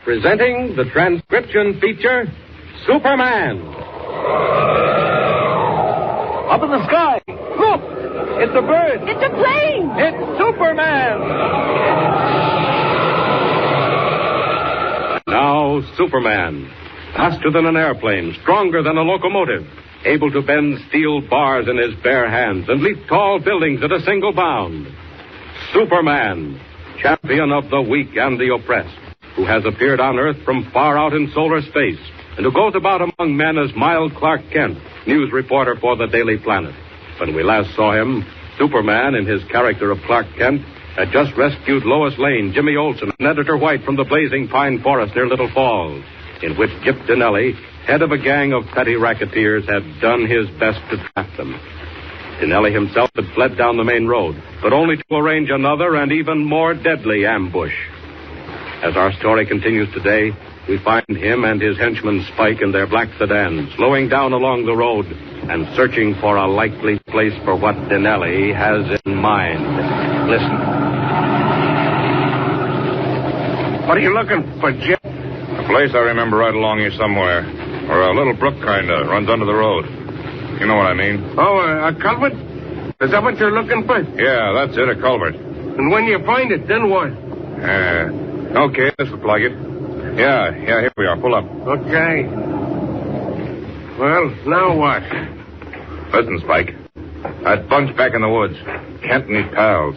presenting the transcription feature, Superman. Up in the sky. Look! It's a bird. It's a plane. It's Superman. Now, Superman. Faster than an airplane, stronger than a locomotive, able to bend steel bars in his bare hands and leap tall buildings at a single bound. Superman, champion of the weak and the oppressed, who has appeared on Earth from far out in solar space, and who goes about among men as mild Clark Kent, news reporter for the Daily Planet. When we last saw him, Superman, in his character of Clark Kent, had just rescued Lois Lane, Jimmy Olsen, and Editor White from the blazing pine forest near Little Falls, in which Gyp Donellis, head of a gang of petty racketeers, had done his best to trap them. Donellis himself had fled down the main road, but only to arrange another and even more deadly ambush. As our story continues today, we find him and his henchman Spike in their black sedan, slowing down along the road and searching for a likely place for what Donellis has in mind. Listen. What are you looking for, Gyp? A place I remember right along here somewhere, where a little brook kind of runs under the road. You know what I mean? Oh, a culvert? Is that what you're looking for? Yeah, that's it, a culvert. And when you find it, then what? Okay, this will plug it. Yeah, here we are. Pull up. Okay. Well, now what? Listen, Spike. That bunch back in the woods, Kent and his pals.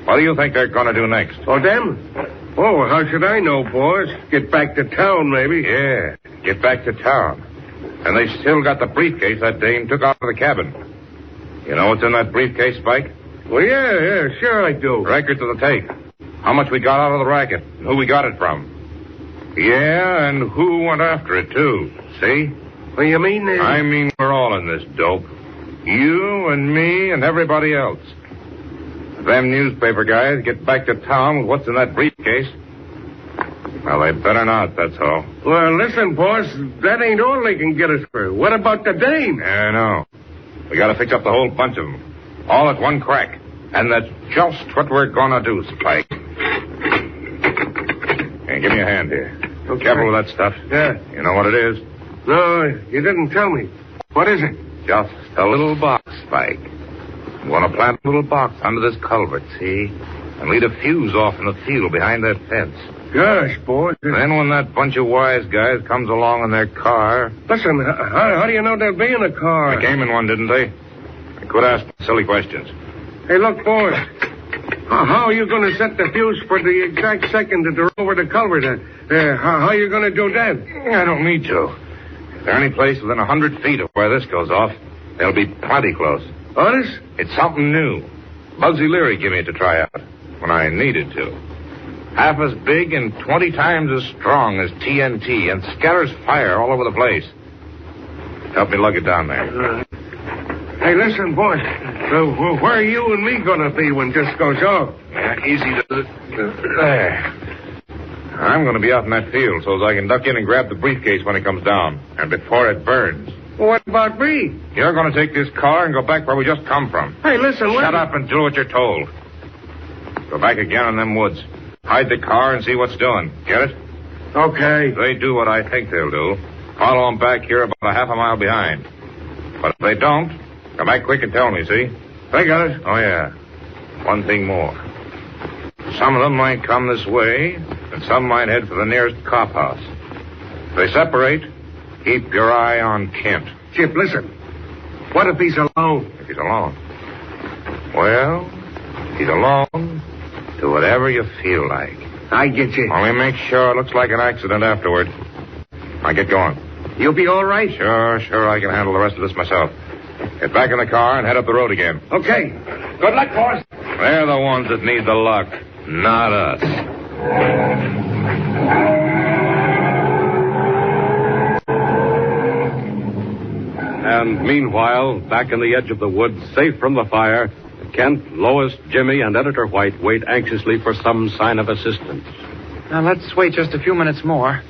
What do you think they're going to do next? Oh, them? Oh, how should I know, boss? Get back to town, maybe. Yeah, get back to town. And they still got the briefcase that dame took out of the cabin. You know what's in that briefcase, Spike? Well, yeah, sure I do. Records of the take. How much we got out of the racket, and who we got it from. Yeah, and who went after it, too. See? What do you mean? I mean we're all in this dope. You and me and everybody else. If them newspaper guys get back to town with what's in that briefcase, well, they better not, that's all. Well, listen, boss, that ain't all they can get us for. What about the dame? I know. We got to fix up the whole bunch of them. All at one crack. And that's just what we're going to do, Spike. Hey, give me a hand here. Okay. Careful with that stuff. Yeah. You know what it is? No, you didn't tell me. What is it? Just a little box, Spike. You want to plant a little box under this culvert, see? And lead a fuse off in the field behind that fence. Gosh, boy. Then when that bunch of wise guys comes along in their car... Listen, how do you know they'll be in a car? They came in one, didn't they? They could ask silly questions. Hey, look, boys. How are you going to set the fuse for the exact second that they're over the culvert? How are you going to do that? I don't need to. If there's any place within 100 feet of where this goes off, they'll be plenty close. Honest? It's something new. Bugsy Leary gave me it to try out when I needed to. Half as big and 20 times as strong as TNT and scatters fire all over the place. Help me lug it down there. Hey, listen, boy. Where are you and me going to be when this goes off? Yeah, easy to... There. I'm going to be out in that field so as I can duck in and grab the briefcase when it comes down. And before it burns. Well, what about me? You're going to take this car and go back where we just come from. Hey, listen, Shut up and do what you're told. Go back again in them woods. Hide the car and see what's doing. Get it? Okay. If they do what I think they'll do, follow them back here about a half a mile behind. But if they don't, come back quick and tell me, see? I got it. Oh, yeah. One thing more. Some of them might come this way, and some might head for the nearest cop house. If they separate, keep your eye on Kent. Gyp, listen. What if he's alone? If he's alone? Well, he's alone to whatever you feel like. I get you. Only make sure it looks like an accident afterward. Now get going. You'll be all right? Sure, I can handle the rest of this myself. Get back in the car and head up the road again. Okay. Good luck, boys. They're the ones that need the luck, not us. And meanwhile, back in the edge of the woods, safe from the fire, Kent, Lois, Jimmy, and Editor White wait anxiously for some sign of assistance. Now, let's wait just a few minutes more.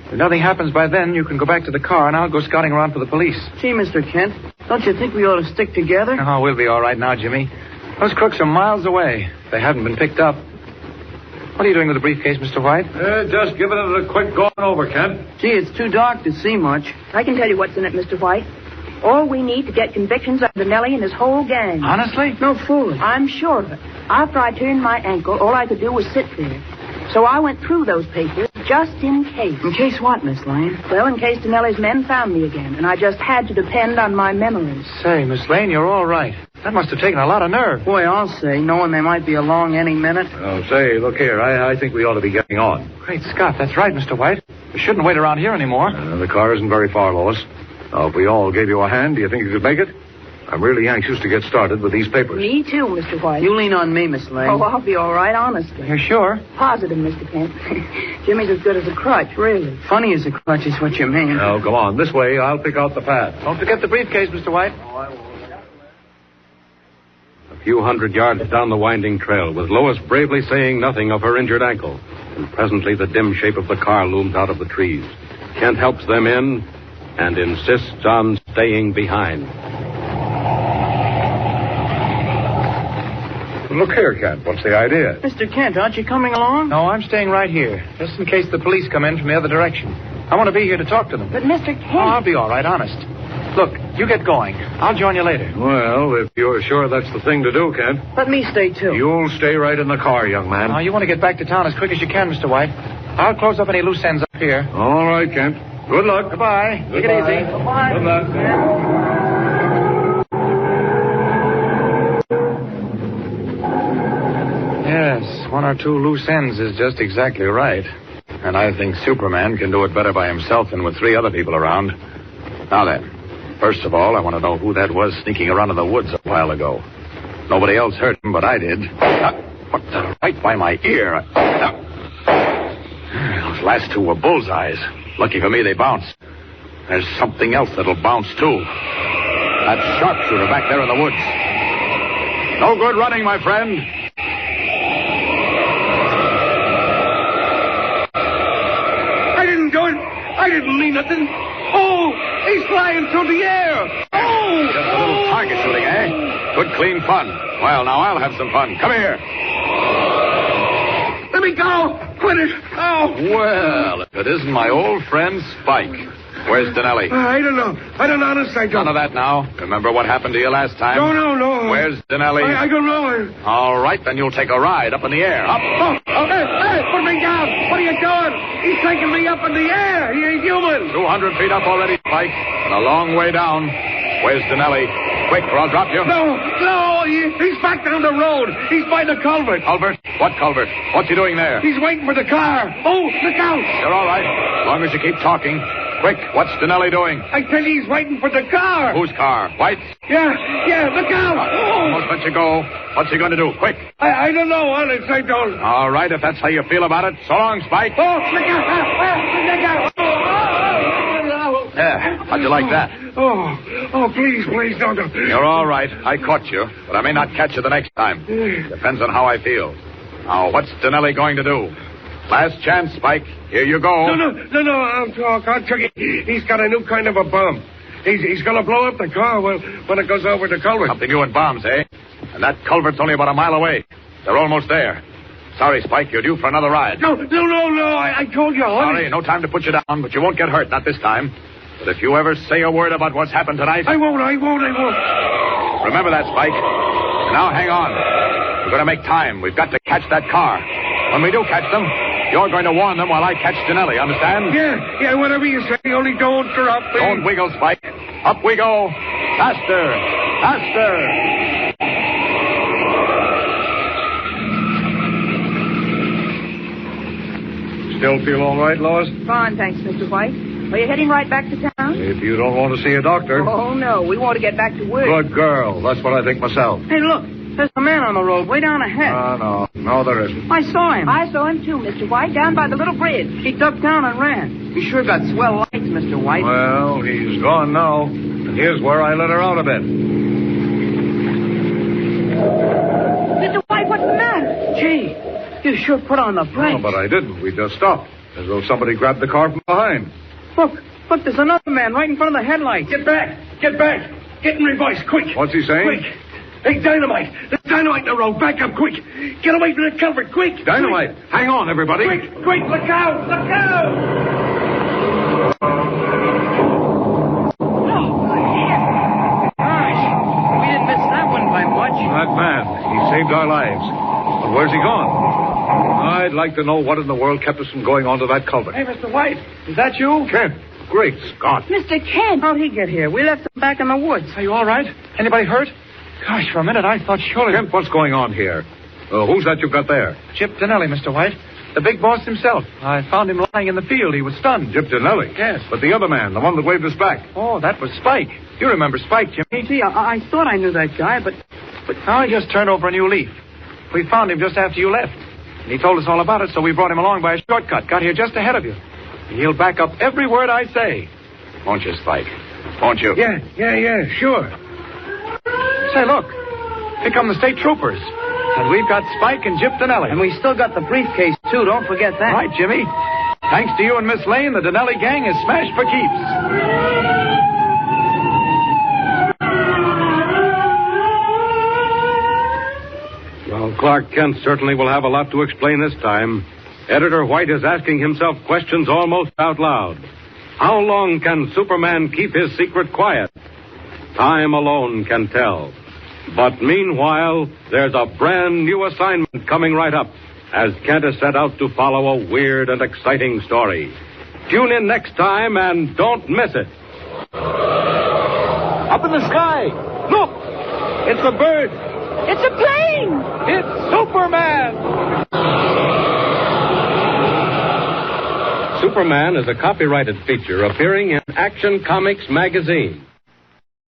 If nothing happens by then, you can go back to the car, and I'll go scouting around for the police. Gee, Mr. Kent, don't you think we ought to stick together? Oh, we'll be all right now, Jimmy. Those crooks are miles away. They haven't been picked up. What are you doing with the briefcase, Mr. White? Just giving it a quick going over, Kent. Gee, it's too dark to see much. I can tell you what's in it, Mr. White. All we need to get convictions of Donellis and his whole gang. Honestly? No fooling. I'm sure of it. After I turned my ankle, all I could do was sit there. So I went through those papers just in case. In case what, Miss Lane? Well, in case Donellis' men found me again, and I just had to depend on my memories. Say, Miss Lane, you're all right. That must have taken a lot of nerve. Boy, I'll say, knowing they might be along any minute. Oh, say, look here. I think we ought to be getting on. Great Scott, that's right, Mr. White. We shouldn't wait around here anymore. The car isn't very far, Lois. Now, if we all gave you a hand, do you think you could make it? I'm really anxious to get started with these papers. Me too, Mr. White. You lean on me, Miss Lane. Oh, I'll be all right, honestly. You're sure? Positive, Mr. Kent. Jimmy's as good as a crutch, really. Funny as a crutch is what you mean. Now, come on. This way. I'll pick out the pad. Don't forget the briefcase, Mr. White. A few hundred yards down the winding trail, with Lois bravely saying nothing of her injured ankle. And presently the dim shape of the car looms out of the trees. Kent helps them in and insists on staying behind. Look here, Kent. What's the idea? Mr. Kent, aren't you coming along? No, I'm staying right here, just in case the police come in from the other direction. I want to be here to talk to them. But, Mr. Kent... Oh, I'll be all right, honest. Look, you get going. I'll join you later. Well, if you're sure that's the thing to do, Kent. Let me stay, too. You'll stay right in the car, young man. Now, you want to get back to town as quick as you can, Mr. White. I'll close up any loose ends up here. All right, Kent. Good luck. Goodbye. Take it easy. Bye. Good luck. Yes, one or two loose ends is just exactly right. And I think Superman can do it better by himself than with three other people around. Now then, first of all, I want to know who that was sneaking around in the woods a while ago. Nobody else heard him, but I did. What the? Right by my ear. Those last two were bullseyes. Lucky for me, they bounced. There's something else that'll bounce, too. That sharpshooter back there in the woods. No good running, my friend. I didn't mean nothing. Oh, he's flying through the air. Oh! Just a little target shooting, eh? Good, clean fun. Well, now I'll have some fun. Come here. Let me go. Quit it. Oh. Well, if it isn't my old friend Spike. Where's Donellis? I don't know. Honest, I don't. None of that now. Remember what happened to you last time? No. Where's Donellis? I don't know. All right, then you'll take a ride up in the air. Up. Hey, put me down. What are you doing? He's taking me up in the air. He ain't human. 200 feet up already, Spike. And a long way down. Where's Donellis? Quick, or I'll drop you. No, he's back down the road. He's by the culvert. Culvert? What culvert? What's he doing there? He's waiting for the car. Oh, look out. You're all right. As long as you keep talking. Quick, what's Donellis doing? I tell you, he's waiting for the car. Whose car? White's? Yeah, look out. Almost let you go. What's he going to do? Quick. I don't know, honest, I don't. All right, if that's how you feel about it. So long, Spike. Oh, look out. Yeah, how'd you like that? Oh, please, don't. You're all right. I caught you, but I may not catch you the next time. Depends on how I feel. Now, what's Donellis going to do? Last chance, Spike. Here you go. No, I'll talk. He's got a new kind of a bomb. He's going to blow up the car when it goes over the culvert. Something new in bombs, eh? And that culvert's only about a mile away. They're almost there. Sorry, Spike, you're due for another ride. No, I told you. Sorry, no time to put you down, but you won't get hurt, not this time. But if you ever say a word about what's happened tonight... I won't. Remember that, Spike. And now hang on. We're going to make time. We've got to catch that car. When we do catch them, you're going to warn them while I catch Donellis, understand? Yeah, whatever you say. Only don't drop me. Don't wiggle, Spike. Up we go. Faster. Still feel all right, Lois? Fine, thanks, Mr. White. Are you heading right back to town? If you don't want to see a doctor. Oh, no. We want to get back to work. Good girl. That's what I think myself. Hey, look. There's a man on the road way down ahead. No, there isn't. I saw him. I saw him, too, Mr. White, down by the little bridge. He ducked down and ran. He sure got swell lights, Mr. White. Well, he's gone now. And here's where I let her out a bit. Mr. White, what's the matter? Gee, you sure put on the brakes. No, but I didn't. We just stopped. As though somebody grabbed the car from behind. Look, there's another man right in front of the headlights. Get back. Get in reverse, quick. What's he saying? Quick. Hey, Dynamite! There's dynamite in the road. Back up, quick. Get away from the culvert, quick. Dynamite! Hang on, everybody. Quick, look out! Look out! Gosh, we didn't miss that one by much. That man, he saved our lives. But where's he gone? I'd like to know what in the world kept us from going onto that culvert. Hey, Mr. White, is that you? Kent, great Scott. Mr. Kent. How'd he get here? We left him back in the woods. Are you all right? Anybody hurt? Gosh, for a minute I thought surely... Kent, what's going on here? Who's that you've got there? Chip Donelli, Mr. White. The big boss himself. I found him lying in the field. He was stunned. Jip Donelli? Yes. But the other man, the one that waved us back. Oh, that was Spike. You remember Spike, Jimmy? Gee, I thought I knew that guy, but... Now he just turned over a new leaf. We found him just after you left. And he told us all about it, so we brought him along by a shortcut. Got here just ahead of you. And he'll back up every word I say. Won't you, Spike? Won't you? Yeah, sure. Say, look. Here come the state troopers. And we've got Spike and Jip Donelli. And we still got the briefcase, too. Don't forget that. Right, Jimmy. Thanks to you and Miss Lane, the Donelli gang is smashed for keeps. Well, Clark Kent certainly will have a lot to explain this time. Editor White is asking himself questions almost out loud. How long can Superman keep his secret quiet? Time alone can tell. But meanwhile, there's a brand new assignment coming right up as Kent is set out to follow a weird and exciting story. Tune in next time and don't miss it. Up in the sky! Look! It's a bird! It's a plane! It's Superman! Superman is a copyrighted feature appearing in Action Comics magazine.